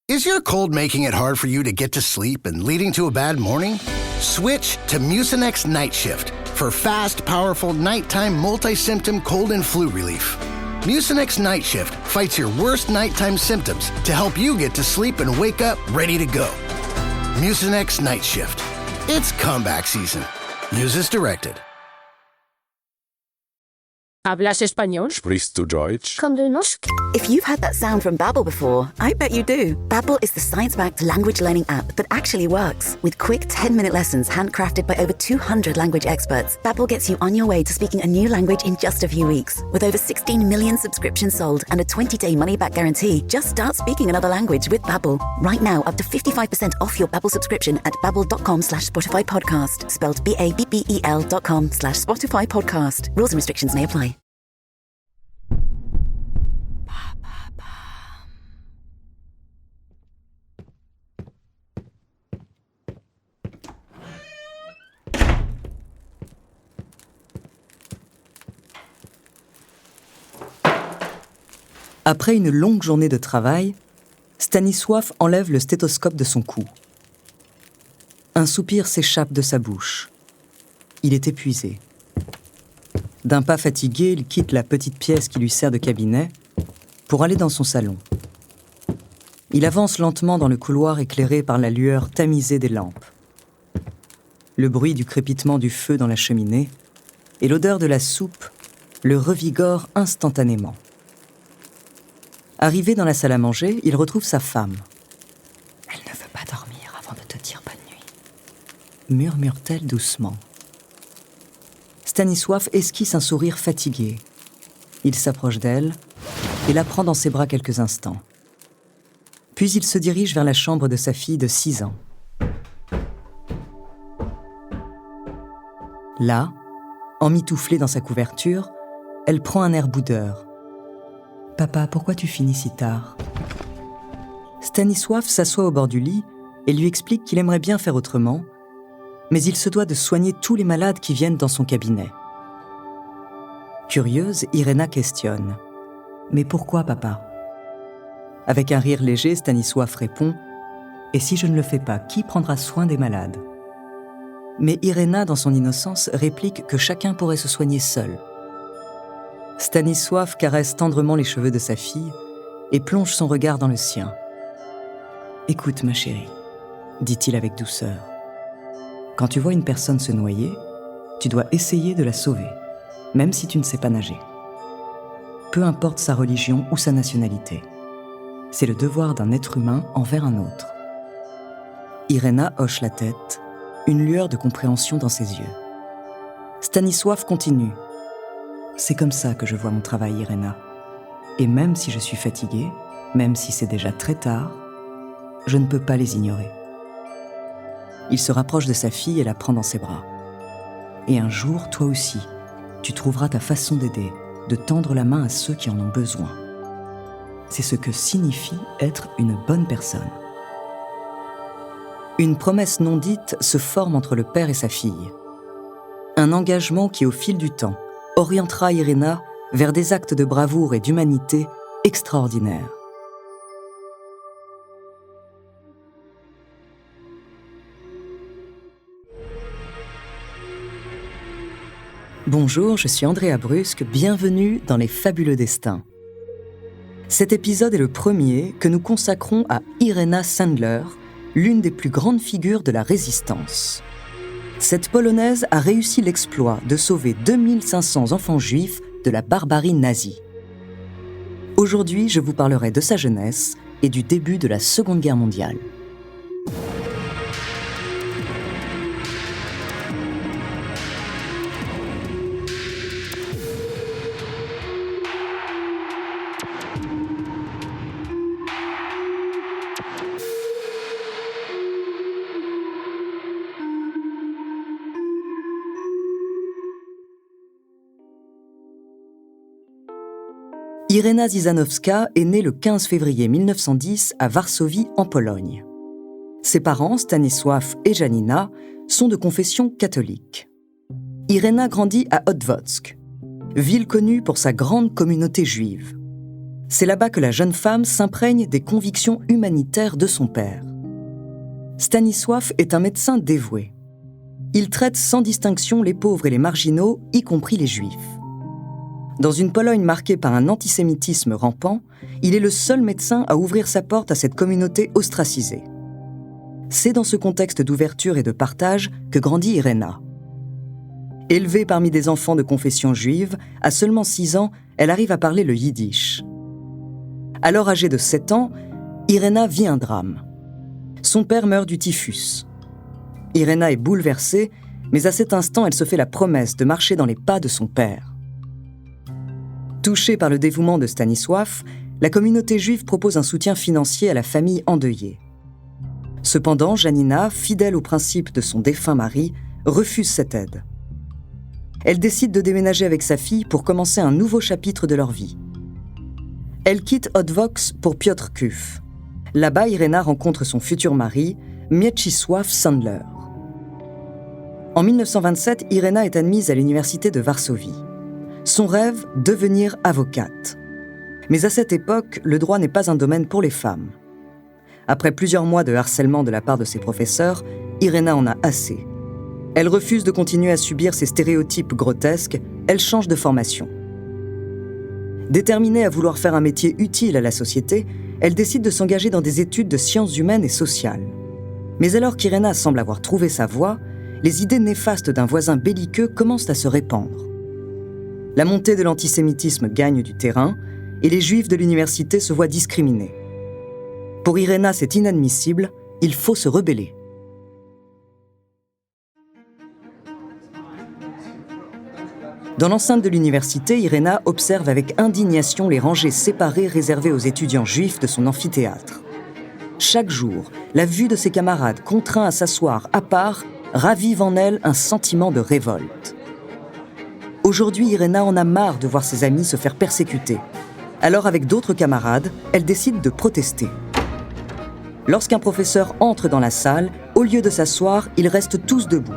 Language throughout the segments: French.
Is your cold making it hard for you to get to sleep and leading to a bad morning? Switch to Mucinex Night Shift for fast, powerful nighttime multi-symptom cold and flu relief. Mucinex Night Shift fights your worst nighttime symptoms to help you get to sleep and wake up ready to go. Mucinex Night Shift. It's comeback season. Use as directed. ¿Hablas español? Sprichst du Deutsch? Kan du norsk? If you've had that sound from Babbel before, I bet you do. Babbel is the science-backed language learning app that actually works. With quick 10-minute lessons handcrafted by over 200 language experts, Babbel gets you on your way to speaking a new language in just a few weeks. With over 16 million subscriptions sold and a 20-day money-back guarantee, just start speaking another language with Babbel. Right now, up to 55% off your Babbel subscription at babbel.com/Spotify podcast. Spelled BABBEL.com/Spotify podcast. Rules and restrictions may apply. Après une longue journée de travail, Stanisław enlève le stéthoscope de son cou. Un soupir s'échappe de sa bouche. Il est épuisé. D'un pas fatigué, il quitte la petite pièce qui lui sert de cabinet pour aller dans son salon. Il avance lentement dans le couloir éclairé par la lueur tamisée des lampes. Le bruit du crépitement du feu dans la cheminée et l'odeur de la soupe le revigorent instantanément. Arrivé dans la salle à manger, il retrouve sa femme. « Elle ne veut pas dormir avant de te dire bonne nuit », murmure-t-elle doucement. Stanisław esquisse un sourire fatigué. Il s'approche d'elle et la prend dans ses bras quelques instants. Puis il se dirige vers la chambre de sa fille de 6 ans. Là, emmitouflée dans sa couverture, elle prend un air boudeur. « Papa, pourquoi tu finis si tard ?» Stanisław s'assoit au bord du lit et lui explique qu'il aimerait bien faire autrement, mais il se doit de soigner tous les malades qui viennent dans son cabinet. Curieuse, Irena questionne. « Mais pourquoi, papa ?» Avec un rire léger, Stanisław répond « Et si je ne le fais pas, qui prendra soin des malades ?» Mais Irena, dans son innocence, réplique que chacun pourrait se soigner seul. Stanisław caresse tendrement les cheveux de sa fille et plonge son regard dans le sien. « Écoute, ma chérie, » dit-il avec douceur. « Quand tu vois une personne se noyer, tu dois essayer de la sauver, même si tu ne sais pas nager. Peu importe sa religion ou sa nationalité. C'est le devoir d'un être humain envers un autre. » Irena hoche la tête, une lueur de compréhension dans ses yeux. Stanisław continue. C'est comme ça que je vois mon travail, Irena. Et même si je suis fatigué, même si c'est déjà très tard, je ne peux pas les ignorer. Il se rapproche de sa fille et la prend dans ses bras. Et un jour, toi aussi, tu trouveras ta façon d'aider, de tendre la main à ceux qui en ont besoin. C'est ce que signifie être une bonne personne. Une promesse non dite se forme entre le père et sa fille. Un engagement qui, au fil du temps, orientera Irena vers des actes de bravoure et d'humanité extraordinaires. Bonjour, je suis Andrea Brusque, bienvenue dans Les Fabuleux Destins. Cet épisode est le premier que nous consacrons à Irena Sendler, l'une des plus grandes figures de la résistance. Cette Polonaise a réussi l'exploit de sauver 2500 enfants juifs de la barbarie nazie. Aujourd'hui, je vous parlerai de sa jeunesse et du début de la Seconde Guerre mondiale. Irena Zizanowska est née le 15 février 1910 à Varsovie, en Pologne. Ses parents, Stanisław et Janina, sont de confession catholique. Irena grandit à Otwock, ville connue pour sa grande communauté juive. C'est là-bas que la jeune femme s'imprègne des convictions humanitaires de son père. Stanisław est un médecin dévoué. Il traite sans distinction les pauvres et les marginaux, y compris les juifs. Dans une Pologne marquée par un antisémitisme rampant, il est le seul médecin à ouvrir sa porte à cette communauté ostracisée. C'est dans ce contexte d'ouverture et de partage que grandit Irena. Élevée parmi des enfants de confession juive, à seulement 6 ans, elle arrive à parler le yiddish. Alors âgée de 7 ans, Irena vit un drame. Son père meurt du typhus. Irena est bouleversée, mais à cet instant, elle se fait la promesse de marcher dans les pas de son père. Touchée par le dévouement de Stanisław, la communauté juive propose un soutien financier à la famille endeuillée. Cependant, Janina, fidèle aux principes de son défunt mari, refuse cette aide. Elle décide de déménager avec sa fille pour commencer un nouveau chapitre de leur vie. Elle quitte Odwoks pour Piotr Kuf. Là-bas, Irena rencontre son futur mari, Mieczysław Sandler. En 1927, Irena est admise à l'université de Varsovie. Son rêve, devenir avocate. Mais à cette époque, le droit n'est pas un domaine pour les femmes. Après plusieurs mois de harcèlement de la part de ses professeurs, Irena en a assez. Elle refuse de continuer à subir ces stéréotypes grotesques, elle change de formation. Déterminée à vouloir faire un métier utile à la société, elle décide de s'engager dans des études de sciences humaines et sociales. Mais alors qu'Irena semble avoir trouvé sa voie, les idées néfastes d'un voisin belliqueux commencent à se répandre. La montée de l'antisémitisme gagne du terrain et les juifs de l'université se voient discriminés. Pour Irena, c'est inadmissible, il faut se rebeller. Dans l'enceinte de l'université, Irena observe avec indignation les rangées séparées réservées aux étudiants juifs de son amphithéâtre. Chaque jour, la vue de ses camarades contraints à s'asseoir à part ravive en elle un sentiment de révolte. Aujourd'hui, Irena en a marre de voir ses amis se faire persécuter. Alors, avec d'autres camarades, elle décide de protester. Lorsqu'un professeur entre dans la salle, au lieu de s'asseoir, ils restent tous debout.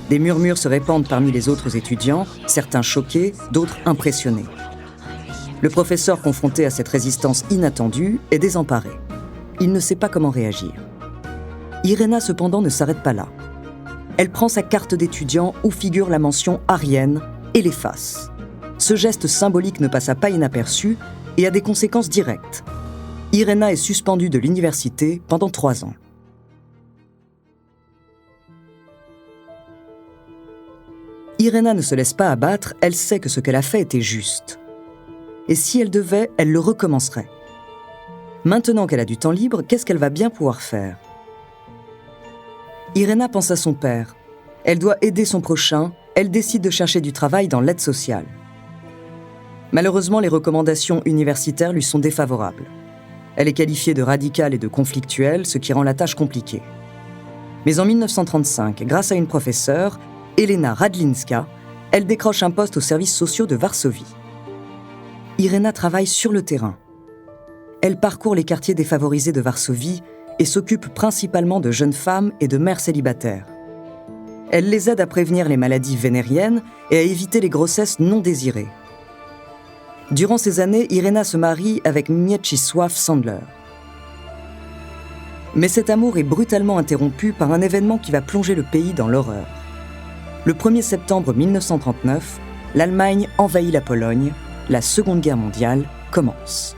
Des murmures se répandent parmi les autres étudiants, certains choqués, d'autres impressionnés. Le professeur, confronté à cette résistance inattendue, est désemparé. Il ne sait pas comment réagir. Irena, cependant, ne s'arrête pas là. Elle prend sa carte d'étudiant où figure la mention aryenne et l'efface. Ce geste symbolique ne passa pas inaperçu et a des conséquences directes. Irena est suspendue de l'université pendant 3 ans. Irena ne se laisse pas abattre, elle sait que ce qu'elle a fait était juste. Et si elle devait, elle le recommencerait. Maintenant qu'elle a du temps libre, qu'est-ce qu'elle va bien pouvoir faire ? Irena pense à son père. Elle doit aider son prochain, elle décide de chercher du travail dans l'aide sociale. Malheureusement, les recommandations universitaires lui sont défavorables. Elle est qualifiée de radicale et de conflictuelle, ce qui rend la tâche compliquée. Mais en 1935, grâce à une professeure, Elena Radlinska, elle décroche un poste aux services sociaux de Varsovie. Irena travaille sur le terrain. Elle parcourt les quartiers défavorisés de Varsovie et s'occupe principalement de jeunes femmes et de mères célibataires. Elle les aide à prévenir les maladies vénériennes et à éviter les grossesses non désirées. Durant ces années, Irena se marie avec Mieczysław Sandler. Mais cet amour est brutalement interrompu par un événement qui va plonger le pays dans l'horreur. Le 1er septembre 1939, l'Allemagne envahit la Pologne, la Seconde Guerre mondiale commence.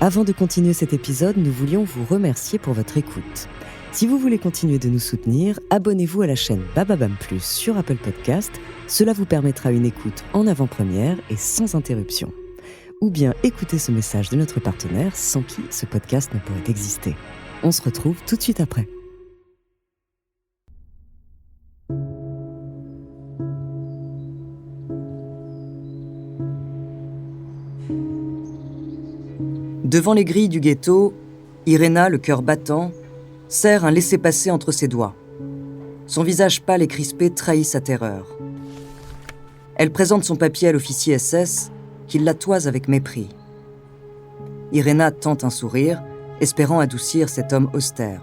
Avant de continuer cet épisode, nous voulions vous remercier pour votre écoute. Si vous voulez continuer de nous soutenir, abonnez-vous à la chaîne Bababam Plus sur Apple Podcast. Cela vous permettra une écoute en avant-première et sans interruption. Ou bien écoutez ce message de notre partenaire sans qui ce podcast ne pourrait exister. On se retrouve tout de suite après. Devant les grilles du ghetto, Irena, le cœur battant, serre un laissez-passer entre ses doigts. Son visage pâle et crispé trahit sa terreur. Elle présente son papier à l'officier SS, qui la toise avec mépris. Irena tente un sourire, espérant adoucir cet homme austère.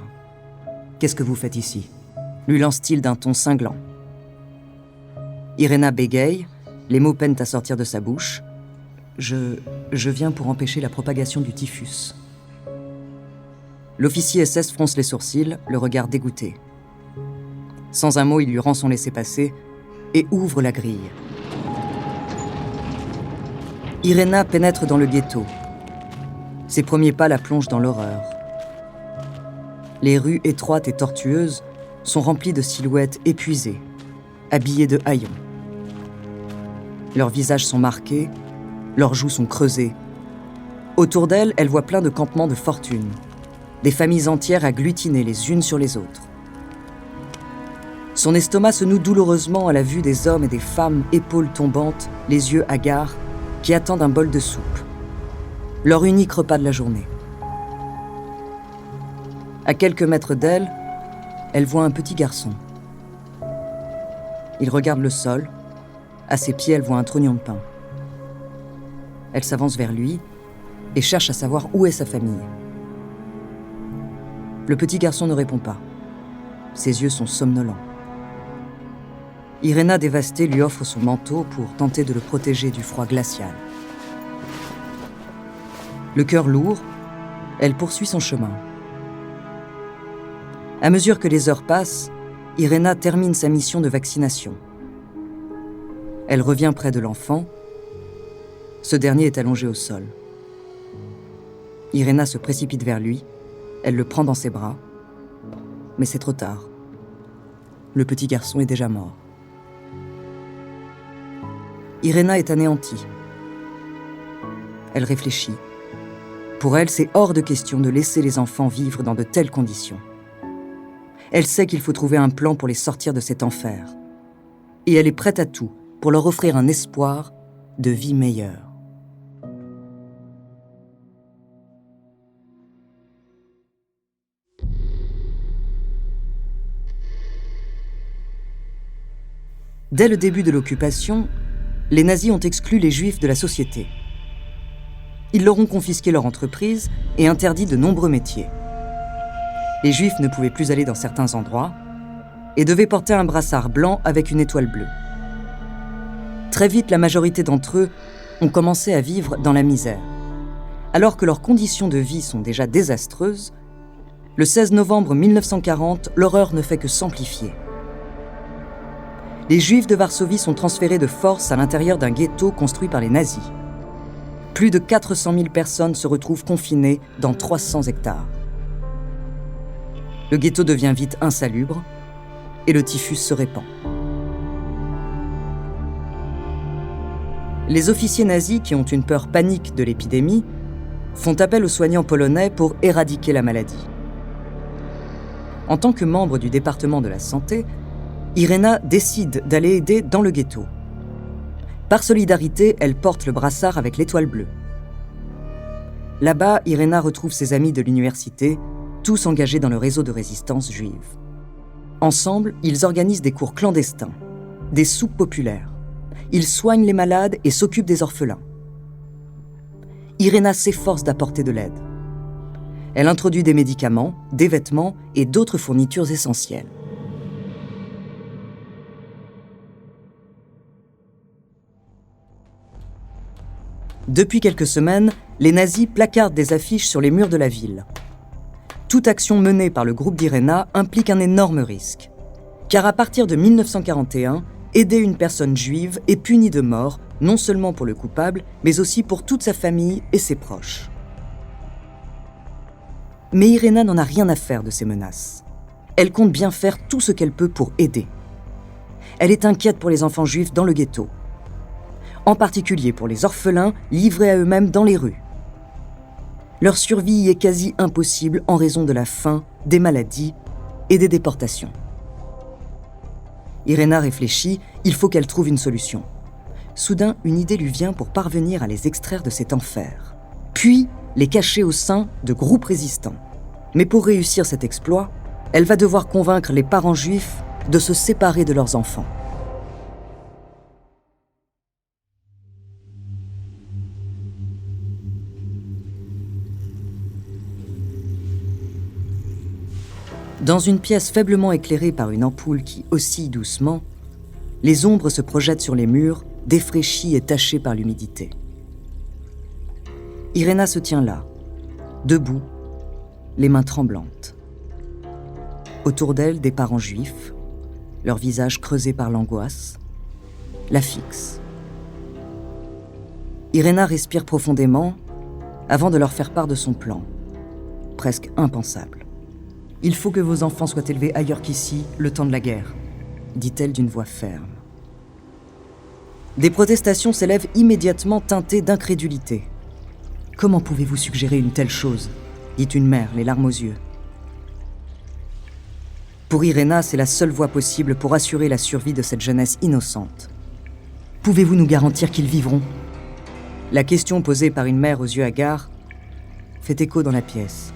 « Qu'est-ce que vous faites ici ?» lui lance-t-il d'un ton cinglant. Irena bégaye, les mots peinent à sortir de sa bouche. Je viens pour empêcher la propagation du typhus. L'officier SS fronce les sourcils, le regard dégoûté. Sans un mot, il lui rend son laissez-passer et ouvre la grille. Irena pénètre dans le ghetto. Ses premiers pas la plongent dans l'horreur. Les rues étroites et tortueuses sont remplies de silhouettes épuisées, habillées de haillons. Leurs visages sont marqués, leurs joues sont creusées. Autour d'elle, elle voit plein de campements de fortune, des familles entières agglutinées les unes sur les autres. Son estomac se noue douloureusement à la vue des hommes et des femmes, épaules tombantes, les yeux hagards, qui attendent un bol de soupe. Leur unique repas de la journée. À quelques mètres d'elle, elle voit un petit garçon. Il regarde le sol. À ses pieds, elle voit un trognon de pain. Elle s'avance vers lui et cherche à savoir où est sa famille. Le petit garçon ne répond pas. Ses yeux sont somnolents. Irena, dévastée, lui offre son manteau pour tenter de le protéger du froid glacial. Le cœur lourd, elle poursuit son chemin. À mesure que les heures passent, Irena termine sa mission de vaccination. Elle revient près de l'enfant. Ce dernier est allongé au sol. Irena se précipite vers lui. Elle le prend dans ses bras. Mais c'est trop tard. Le petit garçon est déjà mort. Irena est anéantie. Elle réfléchit. Pour elle, c'est hors de question de laisser les enfants vivre dans de telles conditions. Elle sait qu'il faut trouver un plan pour les sortir de cet enfer. Et elle est prête à tout pour leur offrir un espoir de vie meilleure. Dès le début de l'occupation, les nazis ont exclu les Juifs de la société. Ils leur ont confisqué leur entreprise et interdit de nombreux métiers. Les Juifs ne pouvaient plus aller dans certains endroits et devaient porter un brassard blanc avec une étoile bleue. Très vite, la majorité d'entre eux ont commencé à vivre dans la misère. Alors que leurs conditions de vie sont déjà désastreuses, le 16 novembre 1940, l'horreur ne fait que s'amplifier. Les Juifs de Varsovie sont transférés de force à l'intérieur d'un ghetto construit par les nazis. Plus de 400 000 personnes se retrouvent confinées dans 300 hectares. Le ghetto devient vite insalubre et le typhus se répand. Les officiers nazis, qui ont une peur panique de l'épidémie, font appel aux soignants polonais pour éradiquer la maladie. En tant que membre du département de la santé, Irena décide d'aller aider dans le ghetto. Par solidarité, elle porte le brassard avec l'étoile bleue. Là-bas, Irena retrouve ses amis de l'université, tous engagés dans le réseau de résistance juive. Ensemble, ils organisent des cours clandestins, des soupes populaires. Ils soignent les malades et s'occupent des orphelins. Irena s'efforce d'apporter de l'aide. Elle introduit des médicaments, des vêtements et d'autres fournitures essentielles. Depuis quelques semaines, les nazis placardent des affiches sur les murs de la ville. Toute action menée par le groupe d'Irena implique un énorme risque. Car à partir de 1941, aider une personne juive est puni de mort, non seulement pour le coupable, mais aussi pour toute sa famille et ses proches. Mais Irena n'en a rien à faire de ces menaces. Elle compte bien faire tout ce qu'elle peut pour aider. Elle est inquiète pour les enfants juifs dans le ghetto. En particulier pour les orphelins livrés à eux-mêmes dans les rues. Leur survie y est quasi impossible en raison de la faim, des maladies et des déportations. Irena réfléchit, il faut qu'elle trouve une solution. Soudain, une idée lui vient pour parvenir à les extraire de cet enfer, puis les cacher au sein de groupes résistants. Mais pour réussir cet exploit, elle va devoir convaincre les parents juifs de se séparer de leurs enfants. Dans une pièce faiblement éclairée par une ampoule qui oscille doucement, Les ombres se projettent sur les murs, défraîchies et tachées par l'humidité. Irena se tient là, debout, les mains tremblantes. Autour d'elle, des parents juifs, leurs visages creusés par l'angoisse, la fixent. Irena respire profondément avant de leur faire part de son plan, presque impensable. « Il faut que vos enfants soient élevés ailleurs qu'ici, le temps de la guerre », dit-elle d'une voix ferme. Des protestations s'élèvent immédiatement teintées d'incrédulité. « Comment pouvez-vous suggérer une telle chose ?» dit une mère, les larmes aux yeux. Pour Irena, c'est la seule voie possible pour assurer la survie de cette jeunesse innocente. « Pouvez-vous nous garantir qu'ils vivront ?» La question posée par une mère aux yeux hagards fait écho dans la pièce.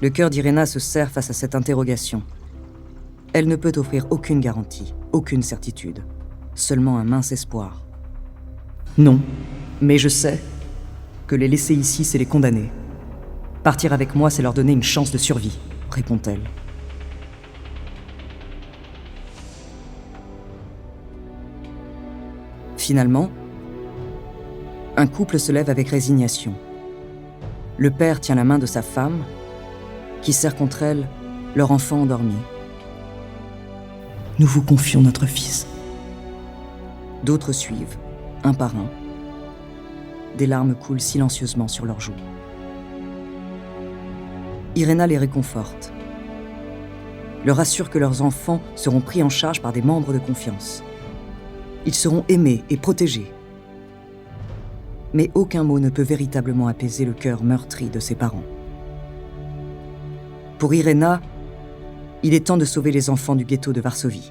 Le cœur d'Irena se serre face à cette interrogation. Elle ne peut offrir aucune garantie, aucune certitude, seulement un mince espoir. « Non, mais je sais que les laisser ici, c'est les condamner. Partir avec moi, c'est leur donner une chance de survie, » répond-elle. Finalement, un couple se lève avec résignation. Le père tient la main de sa femme, qui serre contre elle leur enfant endormi. « Nous vous confions notre fils. » D'autres suivent, un par un. Des larmes coulent silencieusement sur leurs joues. Irena les réconforte, leur assure que leurs enfants seront pris en charge par des membres de confiance. Ils seront aimés et protégés. Mais aucun mot ne peut véritablement apaiser le cœur meurtri de ses parents. Pour Irena, il est temps de sauver les enfants du ghetto de Varsovie.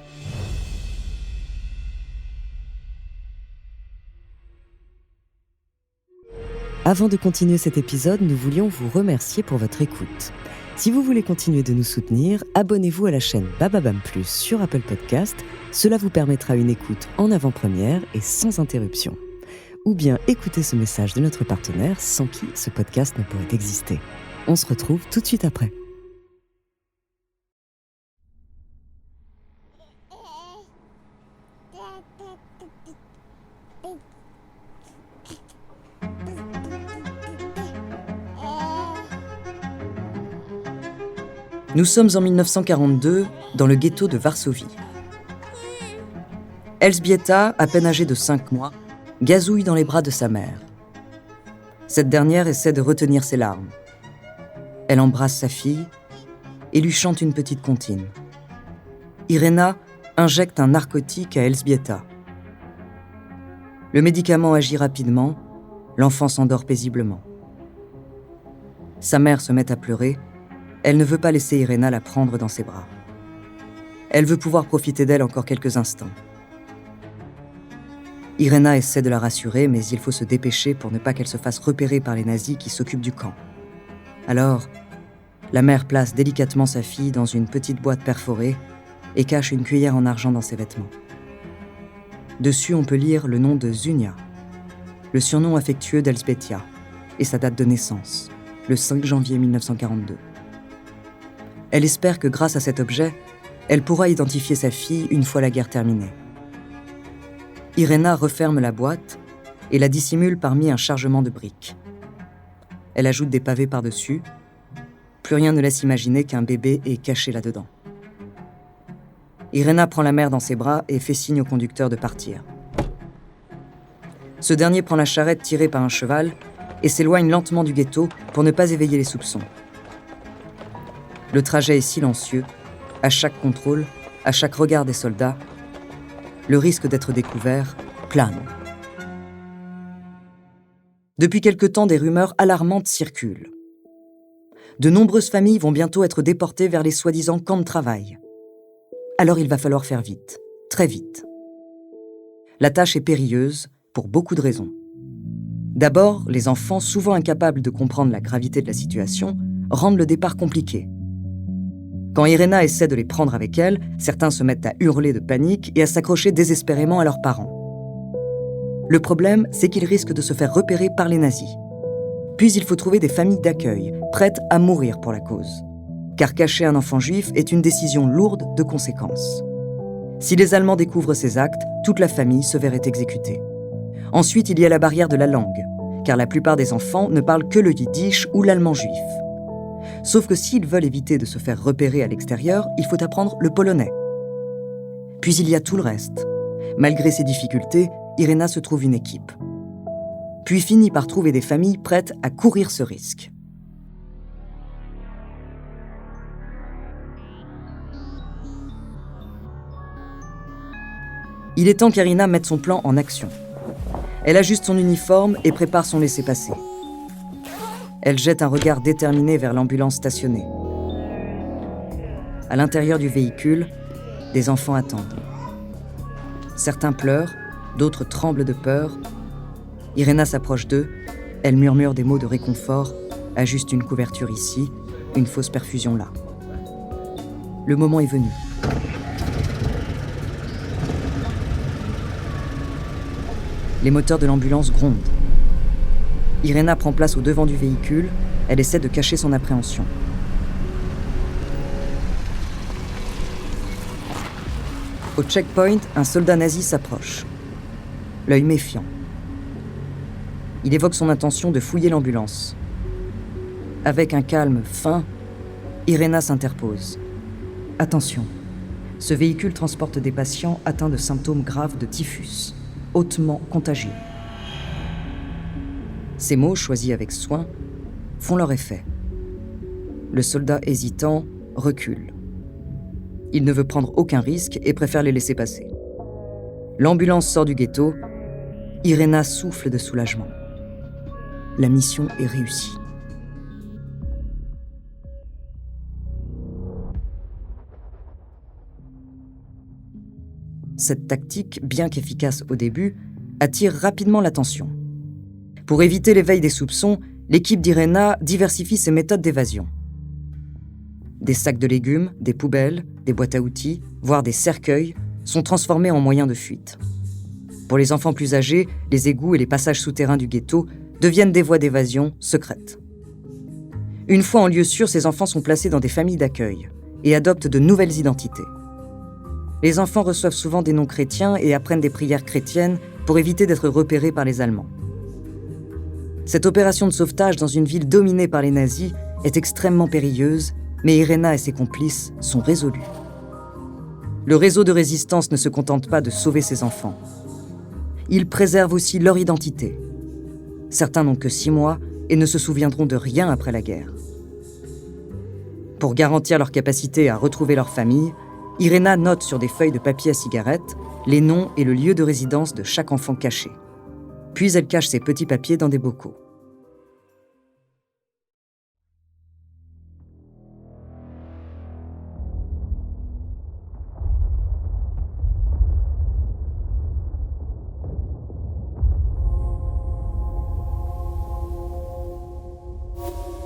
Avant de continuer cet épisode, nous voulions vous remercier pour votre écoute. Si vous voulez continuer de nous soutenir, abonnez-vous à la chaîne Bababam Plus sur Apple Podcast. Cela vous permettra une écoute en avant-première et sans interruption. Ou bien écoutez ce message de notre partenaire sans qui ce podcast ne pourrait exister. On se retrouve tout de suite après. Nous sommes en 1942, dans le ghetto de Varsovie. Elżbieta, à peine âgée de 5 mois, gazouille dans les bras de sa mère. Cette dernière essaie de retenir ses larmes. Elle embrasse sa fille et lui chante une petite comptine. Irena injecte un narcotique à Elżbieta. Le médicament agit rapidement, l'enfant s'endort paisiblement. Sa mère se met à pleurer. Elle ne veut pas laisser Irena la prendre dans ses bras. Elle veut pouvoir profiter d'elle encore quelques instants. Irena essaie de la rassurer, mais il faut se dépêcher pour ne pas qu'elle se fasse repérer par les nazis qui s'occupent du camp. Alors, la mère place délicatement sa fille dans une petite boîte perforée et cache une cuillère en argent dans ses vêtements. Dessus, on peut lire le nom de Zunia, le surnom affectueux d'Elżbieta, et sa date de naissance, le 5 janvier 1942. Elle espère que grâce à cet objet, elle pourra identifier sa fille une fois la guerre terminée. Irena referme la boîte et la dissimule parmi un chargement de briques. Elle ajoute des pavés par-dessus. Plus rien ne laisse imaginer qu'un bébé est caché là-dedans. Irena prend la mère dans ses bras et fait signe au conducteur de partir. Ce dernier prend la charrette tirée par un cheval et s'éloigne lentement du ghetto pour ne pas éveiller les soupçons. Le trajet est silencieux. À chaque contrôle, à chaque regard des soldats, le risque d'être découvert plane. Depuis quelque temps, des rumeurs alarmantes circulent. De nombreuses familles vont bientôt être déportées vers les soi-disant camps de travail. Alors il va falloir faire vite, très vite. La tâche est périlleuse pour beaucoup de raisons. D'abord, les enfants, souvent incapables de comprendre la gravité de la situation, rendent le départ compliqué. Quand Irena essaie de les prendre avec elle, certains se mettent à hurler de panique et à s'accrocher désespérément à leurs parents. Le problème, c'est qu'ils risquent de se faire repérer par les nazis. Puis il faut trouver des familles d'accueil, prêtes à mourir pour la cause. Car cacher un enfant juif est une décision lourde de conséquences. Si les Allemands découvrent ces actes, toute la famille se verrait exécutée. Ensuite, il y a la barrière de la langue, car la plupart des enfants ne parlent que le yiddish ou l'allemand juif. Sauf que s'ils veulent éviter de se faire repérer à l'extérieur, il faut apprendre le polonais. Puis il y a tout le reste. Malgré ces difficultés, Irena se trouve une équipe. Puis finit par trouver des familles prêtes à courir ce risque. Il est temps qu'Irena mette son plan en action. Elle ajuste son uniforme et prépare son laissez-passer. Elle jette un regard déterminé vers l'ambulance stationnée. À l'intérieur du véhicule, des enfants attendent. Certains pleurent, d'autres tremblent de peur. Irena s'approche d'eux, elle murmure des mots de réconfort, ajuste une couverture ici, une fausse perfusion là. Le moment est venu. Les moteurs de l'ambulance grondent. Irena prend place au devant du véhicule, elle essaie de cacher son appréhension. Au checkpoint, un soldat nazi s'approche, l'œil méfiant. Il évoque son intention de fouiller l'ambulance. Avec un calme fin, Irena s'interpose. Attention, ce véhicule transporte des patients atteints de symptômes graves de typhus, hautement contagieux. Ces mots, choisis avec soin, font leur effet. Le soldat hésitant recule. Il ne veut prendre aucun risque et préfère les laisser passer. L'ambulance sort du ghetto. Irena souffle de soulagement. La mission est réussie. Cette tactique, bien qu'efficace au début, attire rapidement l'attention. Pour éviter l'éveil des soupçons, l'équipe d'Irena diversifie ses méthodes d'évasion. Des sacs de légumes, des poubelles, des boîtes à outils, voire des cercueils sont transformés en moyens de fuite. Pour les enfants plus âgés, les égouts et les passages souterrains du ghetto deviennent des voies d'évasion secrètes. Une fois en lieu sûr, ces enfants sont placés dans des familles d'accueil et adoptent de nouvelles identités. Les enfants reçoivent souvent des noms chrétiens et apprennent des prières chrétiennes pour éviter d'être repérés par les Allemands. Cette opération de sauvetage dans une ville dominée par les nazis est extrêmement périlleuse, mais Irena et ses complices sont résolus. Le réseau de résistance ne se contente pas de sauver ses enfants. Ils préservent aussi leur identité. Certains n'ont que 6 mois et ne se souviendront de rien après la guerre. Pour garantir leur capacité à retrouver leur famille, Irena note sur des feuilles de papier à cigarette les noms et le lieu de résidence de chaque enfant caché. Puis elle cache ces petits papiers dans des bocaux.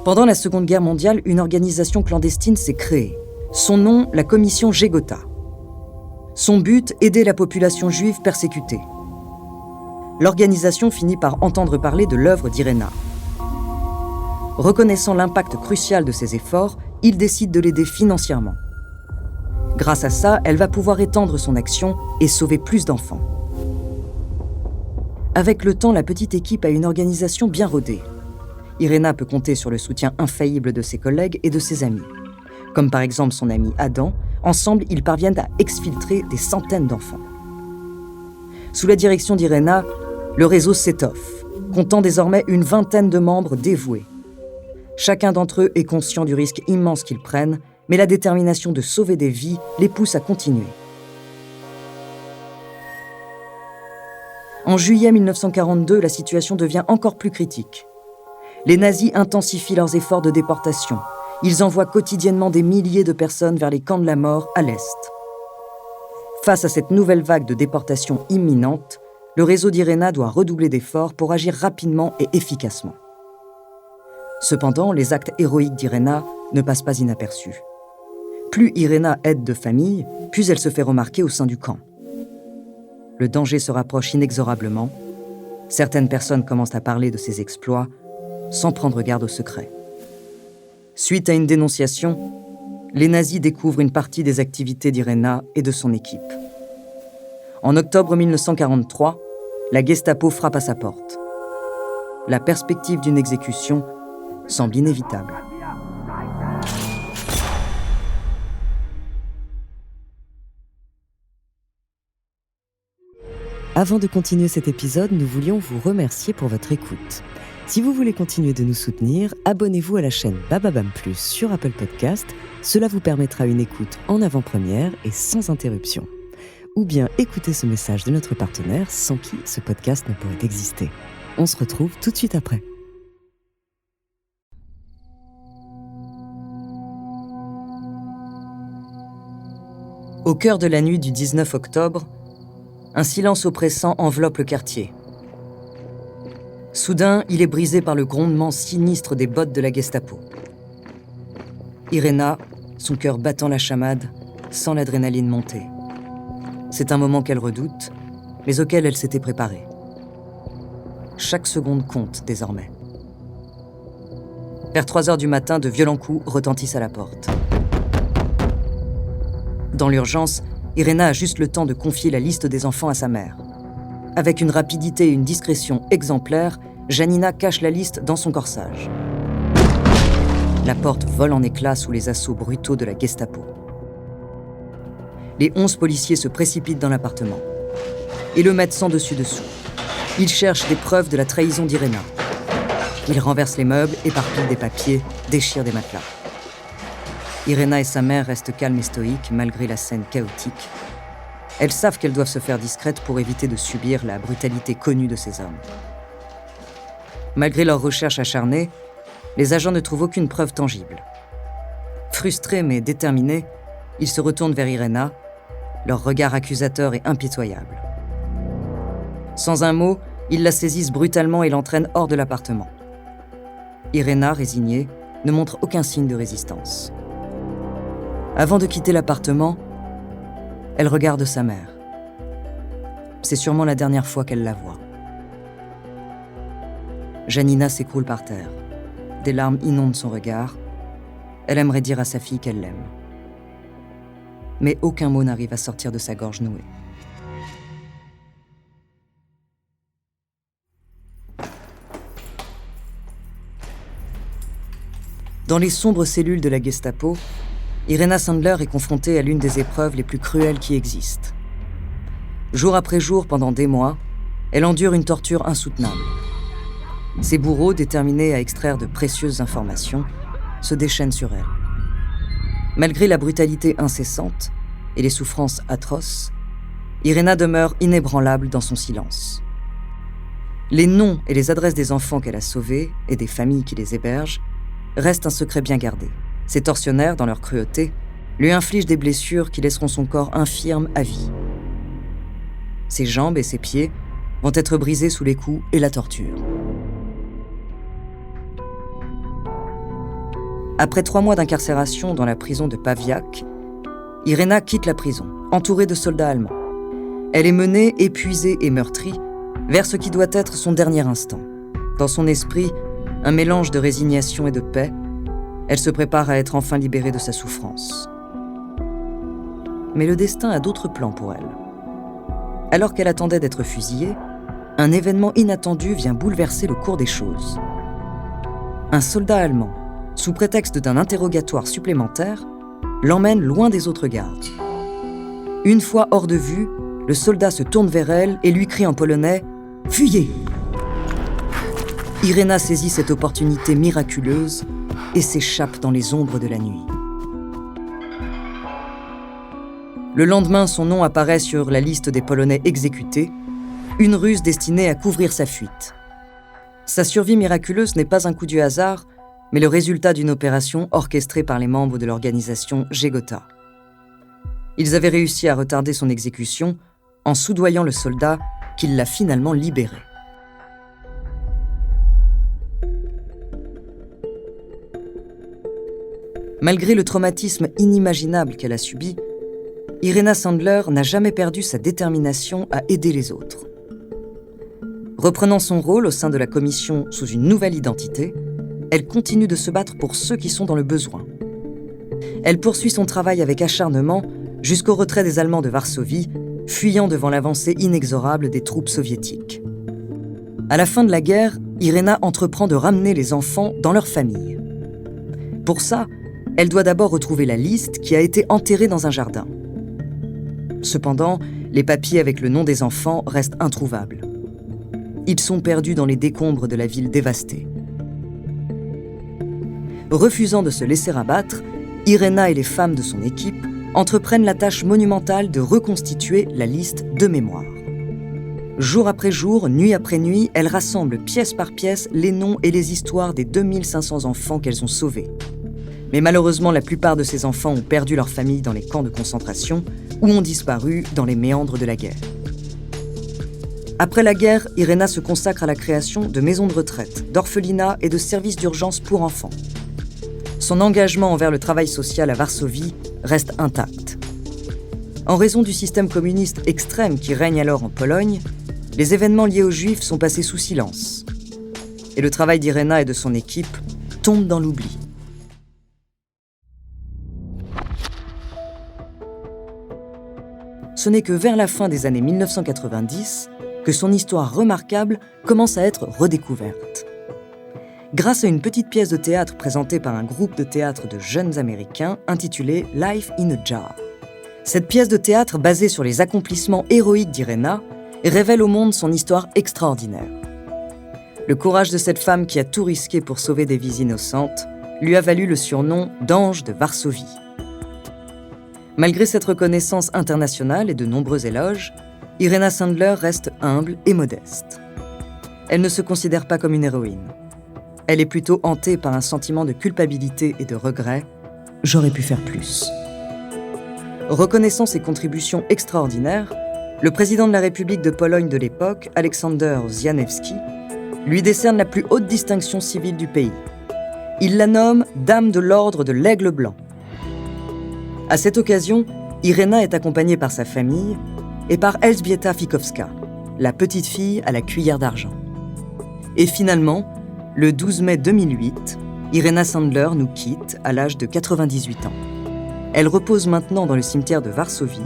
Pendant la Seconde Guerre mondiale, une organisation clandestine s'est créée. Son nom, la commission Gégota. Son but, aider la population juive persécutée. L'organisation finit par entendre parler de l'œuvre d'Irena. Reconnaissant l'impact crucial de ses efforts, il décide de l'aider financièrement. Grâce à ça, elle va pouvoir étendre son action et sauver plus d'enfants. Avec le temps, la petite équipe a une organisation bien rodée. Irena peut compter sur le soutien infaillible de ses collègues et de ses amis. Comme par exemple son ami Adam, ensemble, ils parviennent à exfiltrer des centaines d'enfants. Sous la direction d'Irena, le réseau s'étoffe, comptant désormais une vingtaine de membres dévoués. Chacun d'entre eux est conscient du risque immense qu'ils prennent, mais la détermination de sauver des vies les pousse à continuer. En juillet 1942, la situation devient encore plus critique. Les nazis intensifient leurs efforts de déportation. Ils envoient quotidiennement des milliers de personnes vers les camps de la mort à l'Est. Face à cette nouvelle vague de déportation imminente, le réseau d'Irena doit redoubler d'efforts pour agir rapidement et efficacement. Cependant, les actes héroïques d'Irena ne passent pas inaperçus. Plus Irena aide de familles, plus elle se fait remarquer au sein du camp. Le danger se rapproche inexorablement. Certaines personnes commencent à parler de ses exploits sans prendre garde au secret. Suite à une dénonciation, les nazis découvrent une partie des activités d'Irena et de son équipe. En octobre 1943, la Gestapo frappe à sa porte. La perspective d'une exécution semble inévitable. Avant de continuer cet épisode, nous voulions vous remercier pour votre écoute. Si vous voulez continuer de nous soutenir, abonnez-vous à la chaîne Bababam Plus sur Apple Podcast. Cela vous permettra une écoute en avant-première et sans interruption. Ou bien écoutez ce message de notre partenaire sans qui ce podcast ne pourrait exister. On se retrouve tout de suite après. Au cœur de la nuit du 19 octobre, un silence oppressant enveloppe le quartier. Soudain, il est brisé par le grondement sinistre des bottes de la Gestapo. Irena, son cœur battant la chamade, sent l'adrénaline monter. C'est un moment qu'elle redoute, mais auquel elle s'était préparée. Chaque seconde compte désormais. Vers 3h du matin, de violents coups retentissent à la porte. Dans l'urgence, Irena a juste le temps de confier la liste des enfants à sa mère. Avec une rapidité et une discrétion exemplaires, Janina cache la liste dans son corsage. La porte vole en éclats sous les assauts brutaux de la Gestapo. Les 11 policiers se précipitent dans l'appartement et le mettent sans dessus-dessous. Ils cherchent des preuves de la trahison d'Irena. Ils renversent les meubles, éparpillent des papiers, déchirent des matelas. Irena et sa mère restent calmes et stoïques malgré la scène chaotique. Elles savent qu'elles doivent se faire discrètes pour éviter de subir la brutalité connue de ces hommes. Malgré leurs recherches acharnées, les agents ne trouvent aucune preuve tangible. Frustrés mais déterminés, ils se retournent vers Irena, leur regard accusateur et impitoyable. Sans un mot, ils la saisissent brutalement et l'entraînent hors de l'appartement. Irena, résignée, ne montre aucun signe de résistance. Avant de quitter l'appartement, elle regarde sa mère. C'est sûrement la dernière fois qu'elle la voit. Janina s'écroule par terre. Des larmes inondent son regard. Elle aimerait dire à sa fille qu'elle l'aime. Mais aucun mot n'arrive à sortir de sa gorge nouée. Dans les sombres cellules de la Gestapo, Irena Sandler est confrontée à l'une des épreuves les plus cruelles qui existent. Jour après jour, pendant des mois, elle endure une torture insoutenable. Ses bourreaux, déterminés à extraire de précieuses informations, se déchaînent sur elle. Malgré la brutalité incessante et les souffrances atroces, Irena demeure inébranlable dans son silence. Les noms et les adresses des enfants qu'elle a sauvés et des familles qui les hébergent restent un secret bien gardé. Ces tortionnaires, dans leur cruauté, lui infligent des blessures qui laisseront son corps infirme à vie. Ses jambes et ses pieds vont être brisés sous les coups et la torture. Après 3 mois d'incarcération dans la prison de Paviak, Irena quitte la prison, entourée de soldats allemands. Elle est menée, épuisée et meurtrie, vers ce qui doit être son dernier instant. Dans son esprit, un mélange de résignation et de paix, elle se prépare à être enfin libérée de sa souffrance. Mais le destin a d'autres plans pour elle. Alors qu'elle attendait d'être fusillée, un événement inattendu vient bouleverser le cours des choses. Un soldat allemand, sous prétexte d'un interrogatoire supplémentaire, l'emmène loin des autres gardes. Une fois hors de vue, le soldat se tourne vers elle et lui crie en polonais « Fuyez !» Irena saisit cette opportunité miraculeuse et s'échappe dans les ombres de la nuit. Le lendemain, son nom apparaît sur la liste des Polonais exécutés, une ruse destinée à couvrir sa fuite. Sa survie miraculeuse n'est pas un coup du hasard, mais le résultat d'une opération orchestrée par les membres de l'organisation Żegota. Ils avaient réussi à retarder son exécution en soudoyant le soldat qui l'a finalement libéré. Malgré le traumatisme inimaginable qu'elle a subi, Irena Sandler n'a jamais perdu sa détermination à aider les autres. Reprenant son rôle au sein de la commission sous une nouvelle identité, elle continue de se battre pour ceux qui sont dans le besoin. Elle poursuit son travail avec acharnement jusqu'au retrait des Allemands de Varsovie fuyant devant l'avancée inexorable des troupes soviétiques. À la fin de la guerre, Irena entreprend de ramener les enfants dans leur famille. Pour ça, elle doit d'abord retrouver la liste qui a été enterrée dans un jardin. Cependant, les papiers avec le nom des enfants restent introuvables. Ils sont perdus dans les décombres de la ville dévastée. Refusant de se laisser abattre, Irena et les femmes de son équipe entreprennent la tâche monumentale de reconstituer la liste de mémoire. Jour après jour, nuit après nuit, elles rassemblent pièce par pièce les noms et les histoires des 2500 enfants qu'elles ont sauvés. Mais malheureusement, la plupart de ces enfants ont perdu leur famille dans les camps de concentration ou ont disparu dans les méandres de la guerre. Après la guerre, Irena se consacre à la création de maisons de retraite, d'orphelinats et de services d'urgence pour enfants. Son engagement envers le travail social à Varsovie reste intact. En raison du système communiste extrême qui règne alors en Pologne, les événements liés aux Juifs sont passés sous silence. Et le travail d'Irena et de son équipe tombe dans l'oubli. Ce n'est que vers la fin des années 1990 que son histoire remarquable commence à être redécouverte. Grâce à une petite pièce de théâtre présentée par un groupe de théâtre de jeunes Américains intitulée Life in a Jar. Cette pièce de théâtre basée sur les accomplissements héroïques d'Irena révèle au monde son histoire extraordinaire. Le courage de cette femme qui a tout risqué pour sauver des vies innocentes lui a valu le surnom d'Ange de Varsovie. Malgré cette reconnaissance internationale et de nombreux éloges, Irena Sandler reste humble et modeste. Elle ne se considère pas comme une héroïne. Elle est plutôt hantée par un sentiment de culpabilité et de regret. J'aurais pu faire plus. Reconnaissant ses contributions extraordinaires, le président de la République de Pologne de l'époque, Aleksander Zianewski, lui décerne la plus haute distinction civile du pays. Il la nomme Dame de l'Ordre de l'Aigle Blanc. À cette occasion, Irena est accompagnée par sa famille et par Elżbieta Fikowska, la petite fille à la cuillère d'argent. Et finalement, le 12 mai 2008, Irena Sandler nous quitte à l'âge de 98 ans. Elle repose maintenant dans le cimetière de Varsovie,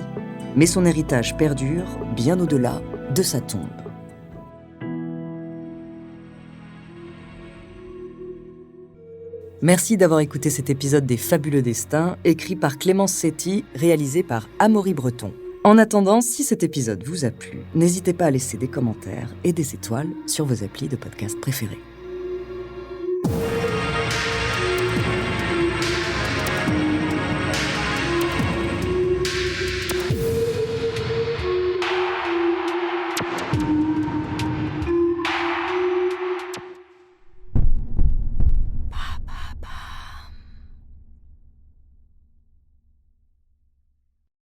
mais son héritage perdure bien au-delà de sa tombe. Merci d'avoir écouté cet épisode des Fabuleux Destins, écrit par Clémence Setti, réalisé par Amaury Breton. En attendant, si cet épisode vous a plu, n'hésitez pas à laisser des commentaires et des étoiles sur vos applis de podcast préférés.